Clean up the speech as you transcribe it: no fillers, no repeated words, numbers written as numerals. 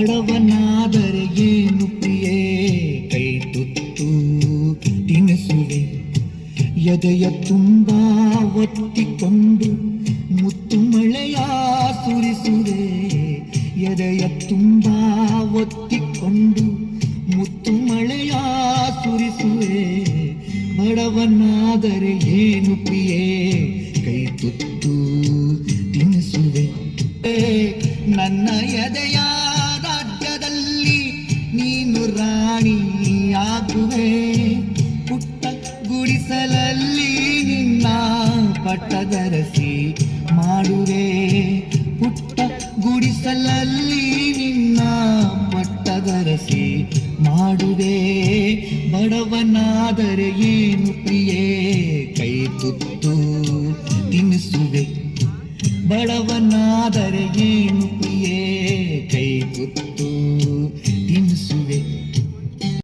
ಬಡವನಾದರೆ ಏನು ಪ್ರಿಯೇ ಕೈ ತುತ್ತು ತಿನಿಸುವೆ, ಎದೆಯ ತುಂಬ ಒತ್ತಿಕೊಂಡು ಮುತ್ತು ಮಳೆಯ ಸುರಿಸುವೆ, ಎದೆಯ ತುಂಬ ಒತ್ತಿಕೊಂಡು ಮುತ್ತು ಮಳೆಯ ಸುರಿಸುವೆ. ಬಡವನಾದರೆ ಏನು ಪ್ರಿಯೇ ಕೈ ತುತ್ತು ತಿನಿಸುವೆ. ನನ್ನ ಎದೆಯ ರಾಜ್ಯದಲ್ಲಿ ನೀನು ರಾಣಿಯಾಗುವೆ, ಪುಟ್ಟ ಗುಡಿಸಲಲ್ಲಿ ನಿನ್ನ ಪಟ್ಟದರಸಿ ಮಾಡುವೆ, ಪುಟ್ಟ ಗುಡಿಸಲಲ್ಲಿ ನಿನ್ನ ಪಟ್ಟದರಸಿ ಮಾಡುವೆ. ಬಡವನಾದರೆ ಏನು ಪ್ರಿಯೇ ಕೈ ತುತ್ತು ತಿನಿಸುವೆ, ಬಡವನಾದರೆ ಏನು